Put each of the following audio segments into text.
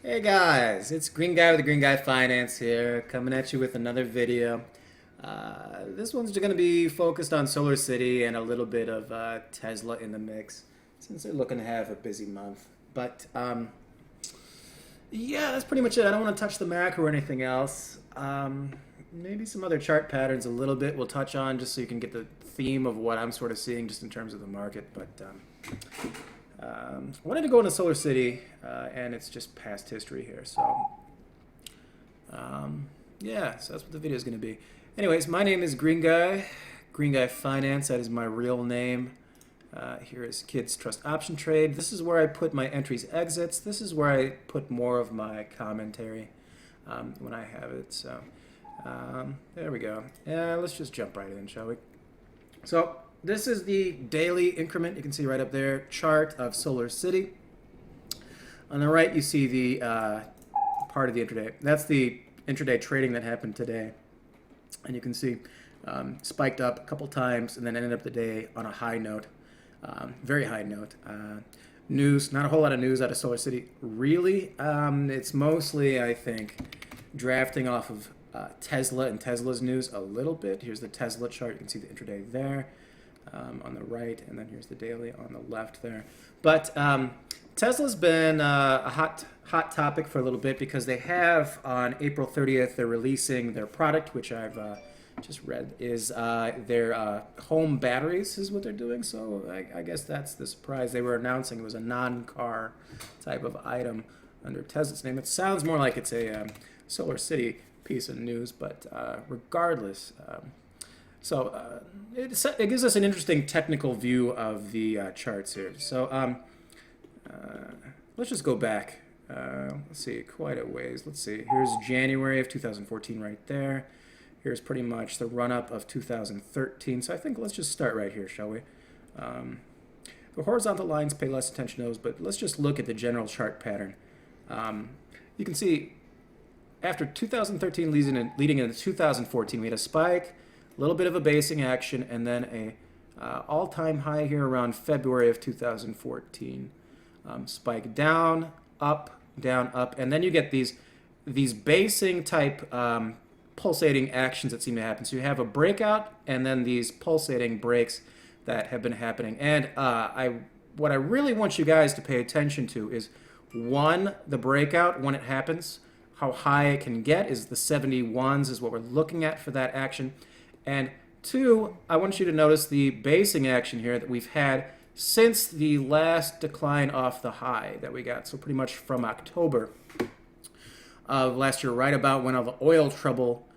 Hey guys, it's Green Guy with the Green Guy Finance here, coming at you with another video. This one's going to be focused on Solar City and a little bit of Tesla in the mix, since they're looking to have a busy month. But yeah, that's pretty much it. I don't want to touch the macro or anything else. Maybe some other chart patterns a little bit we'll touch on, just so you can get the theme of what I'm sort of seeing just in terms of the market. But I wanted to go into Solar City, and it's just past history here. So, yeah, so that's what the video is going to be. Anyways, my name is Green Guy Finance. That is my real name. Here is Kids Trust Option Trade. This is where I put my entries, exits. This is where I put more of my commentary when I have it. So, there we go. Let's just jump right in, shall we? So, this is the daily increment, you can see right up there, chart of Solar City. On the right, you see the part of the intraday. That's the intraday trading that happened today. And you can see spiked up a couple times and then ended up the day on a high note, very high note. News, not a whole lot of news out of Solar City, really. It's mostly, I think, drafting off of Tesla and Tesla's news a little bit. Here's the Tesla chart. You can see the intraday there. On the right, and then here's the daily on the left there. But Tesla's been a hot topic for a little bit because they have on April 30th they're releasing their product, which I've just read is their home batteries is what they're doing. So I guess that's the surprise. They were announcing it was a non-car type of item under Tesla's name. It sounds more like it's a Solar City piece of news, but regardless. So it gives us an interesting technical view of the charts here. So let's just go back. Let's see, quite a ways. Let's see. Here's January of 2014 right there. Here's pretty much the run-up of 2013. So I think let's just start right here, shall we? The horizontal lines pay less attention to those, but let's just look at the general chart pattern. You can see after 2013 leading into 2014, we had a spike, a little bit of a basing action, and then a all-time high here around February of 2014. Spike down, up, and then you get these basing type pulsating actions that seem to happen. So you have a breakout, and then these pulsating breaks that have been happening. And what I really want you guys to pay attention to is, one, the breakout when it happens. How high it can get is the 71s is what we're looking at for that action. And two, I want you to notice the basing action here that we've had since the last decline off the high that we got. So pretty much from October of last year, right about when all the oil trouble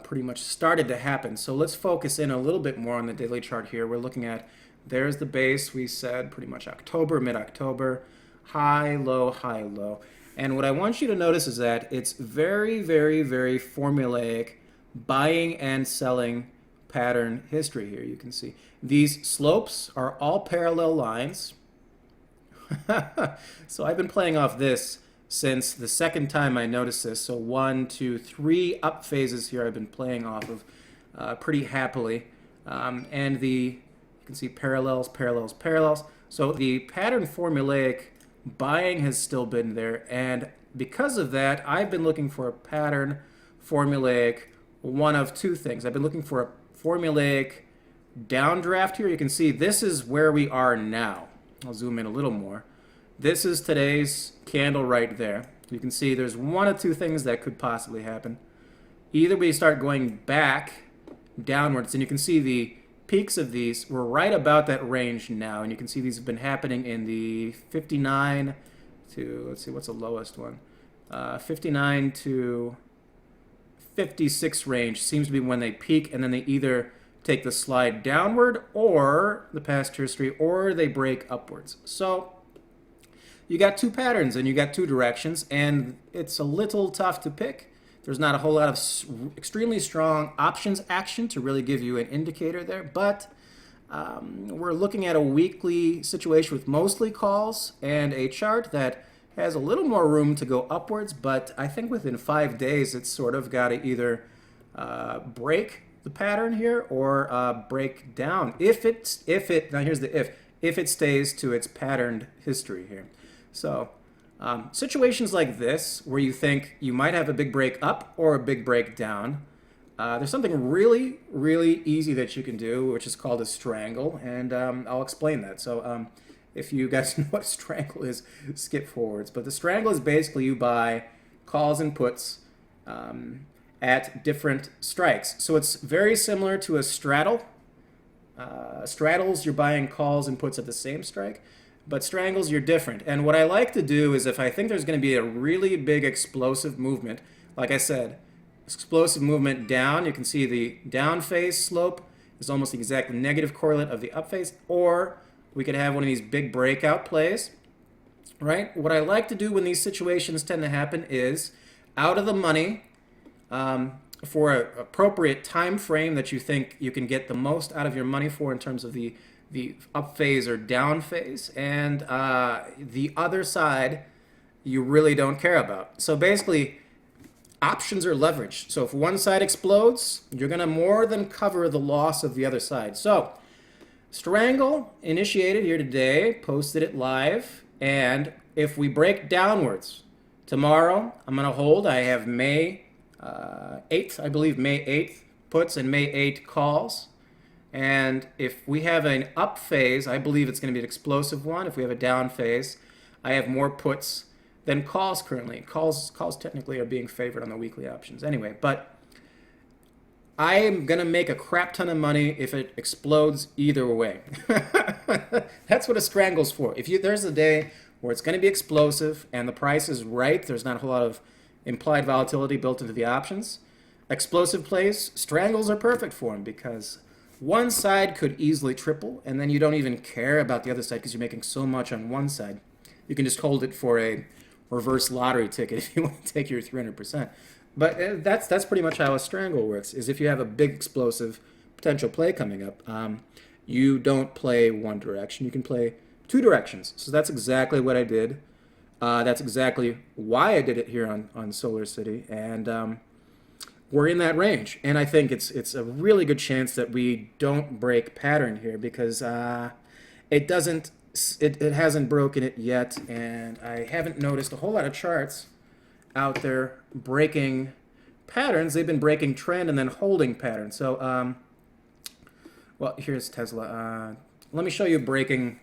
pretty much started to happen. So let's focus in a little bit more on the daily chart here. We're looking at, there's the base we said, pretty much October, mid-October, high, low, high, low. And what I want you to notice is that it's very, very, very formulaic buying and selling pattern history here. You can see these slopes are all parallel lines. So I've been playing off this since the second time I noticed this. So 1, 2, 3 up phases here I've been playing off of pretty happily. And you can see parallels, parallels, parallels. So the pattern formulaic buying has still been there, and because of that, I've been looking for a pattern formulaic one of two things. I've been looking for a formulaic downdraft here. You can see this is where we are now. I'll zoom in a little more. This is today's candle right there. You can see there's one of two things that could possibly happen. Either we start going back downwards, and you can see the peaks of these, we're right about that range now, and you can see these have been happening in the 59 to, let's see, what's the lowest one? 59 to 56 range seems to be when they peak, and then they either take the slide downward, or the past history, or they break upwards. So you got two patterns, and you got two directions, and it's a little tough to pick. There's not a whole lot of extremely strong options action to really give you an indicator there, but we're looking at a weekly situation with mostly calls and a chart that has a little more room to go upwards, but I think within 5 days it's sort of got to either break the pattern here or break down. Now here's the if it stays to its patterned history here. So Situations like this, where you think you might have a big break up or a big break down, there's something really, really easy that you can do, which is called a strangle, and I'll explain that. So if you guys know what a strangle is, skip forwards. But the strangle is basically you buy calls and puts at different strikes. So it's very similar to a straddle. Straddles, you're buying calls and puts at the same strike, but strangles, you're different. And what I like to do is if I think there's going to be a really big explosive movement, like I said, explosive movement down, you can see the down phase slope is almost the exact negative correlate of the up phase, or we could have one of these big breakout plays, right? What I like to do when these situations tend to happen is out of the money, for an appropriate time frame that you think you can get the most out of your money for in terms of the up phase or down phase, and the other side you really don't care about. So basically, options are leveraged. So if one side explodes, you're going to more than cover the loss of the other side. So strangle initiated here today, posted it live, and if we break downwards tomorrow, I'm going to hold. I have May 8th, I believe May 8th puts and May 8th calls. And if we have an up phase, I believe it's going to be an explosive one. If we have a down phase, I have more puts than calls currently. Calls technically are being favored on the weekly options anyway. But I am going to make a crap ton of money if it explodes either way. That's what a strangle's for. If there's a day where it's going to be explosive and the price is right, there's not a whole lot of implied volatility built into the options, explosive plays, strangles are perfect for them because one side could easily triple, and then you don't even care about the other side because you're making so much on one side. You can just hold it for a reverse lottery ticket if you want to take your 300%. But that's pretty much how a strangle works, is if you have a big explosive potential play coming up, you don't play one direction. You can play two directions. So that's exactly what I did. That's exactly why I did it here on Solar City. And we're in that range. And I think it's a really good chance that we don't break pattern here because it hasn't broken it yet. And I haven't noticed a whole lot of charts out there breaking patterns. They've been breaking trend and then holding patterns. So, well, here's Tesla. Let me show you breaking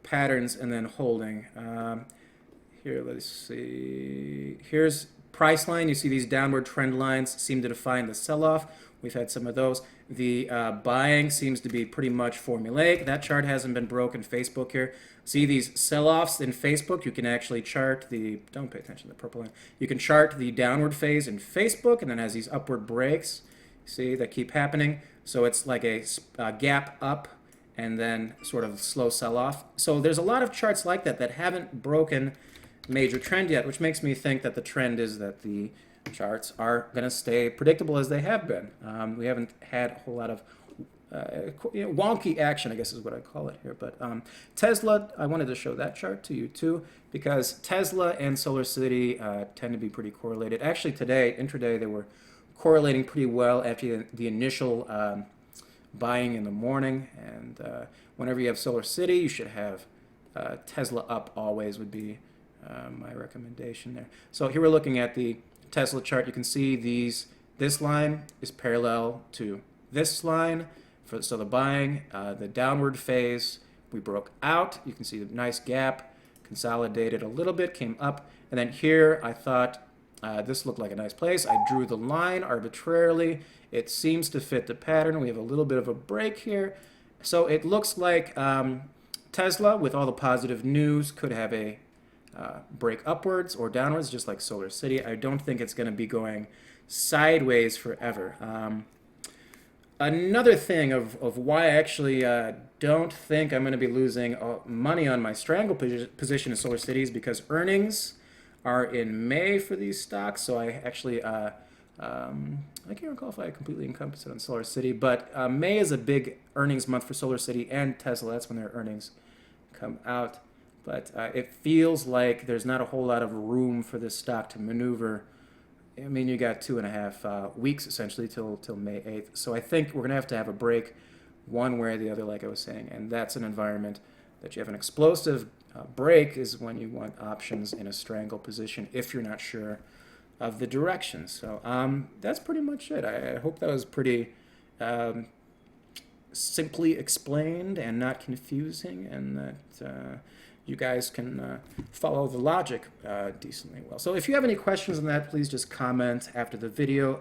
patterns and then holding. Here, let's see. Here's price line. You see these downward trend lines seem to define the sell-off. We've had some of those. The buying seems to be pretty much formulaic. That chart hasn't been broken. Facebook here. See these sell-offs in Facebook? You can actually chart the, don't pay attention to the purple line. You can chart the downward phase in Facebook, and then has these upward breaks, see, that keep happening. So it's like a gap up and then sort of slow sell-off. So there's a lot of charts like that that haven't broken major trend yet, which makes me think that the trend is that the charts are going to stay predictable as they have been. We haven't had a whole lot of wonky action, I guess is what I call it here. But Tesla, I wanted to show that chart to you too, because Tesla and Solar City tend to be pretty correlated. Actually today, intraday, they were correlating pretty well after the initial buying in the morning. And whenever you have Solar City, you should have Tesla up always would be my recommendation there. So here we're looking at the Tesla chart. You can see this line is parallel to this line. So the buying, the downward phase, we broke out. You can see the nice gap, consolidated a little bit, came up. And then here I thought this looked like a nice place. I drew the line arbitrarily. It seems to fit the pattern. We have a little bit of a break here. So it looks like Tesla, with all the positive news, could have a break upwards or downwards, just like Solar City. I don't think it's going to be going sideways forever. Another thing of why I actually don't think I'm going to be losing money on my strangle position in Solar City is because earnings are in May for these stocks. So I actually, I can't recall if I completely encompassed it on Solar City, but May is a big earnings month for Solar City and Tesla. That's when their earnings come out. But it feels like there's not a whole lot of room for this stock to maneuver. I mean, you got 2.5 weeks essentially till May 8th. So I think we're going to have a break one way or the other, like I was saying. And that's an environment that you have an explosive break is when you want options in a strangle position if you're not sure of the direction. So that's pretty much it. I hope that was pretty simply explained and not confusing, and that you guys can follow the logic decently well. So if you have any questions on that, please just comment after the video.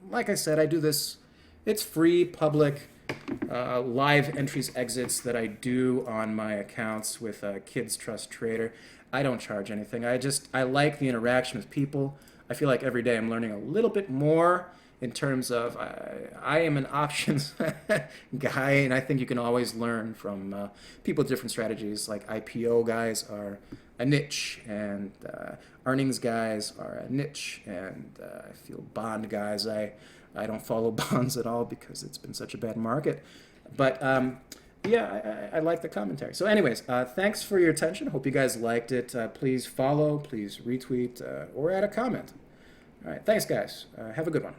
Like I said, I do this, it's free, public, live entries, exits that I do on my accounts with Kids Trust Trader. I don't charge anything. I like the interaction with people. I feel like every day I'm learning a little bit more in terms of I am an options guy, and I think you can always learn from people with different strategies. Like IPO guys are a niche, and earnings guys are a niche, and I feel bond guys, I don't follow bonds at all because it's been such a bad market. But yeah, I like the commentary. So anyways, thanks for your attention. Hope you guys liked it. Please follow, please retweet, or add a comment. All right, thanks guys. Have a good one.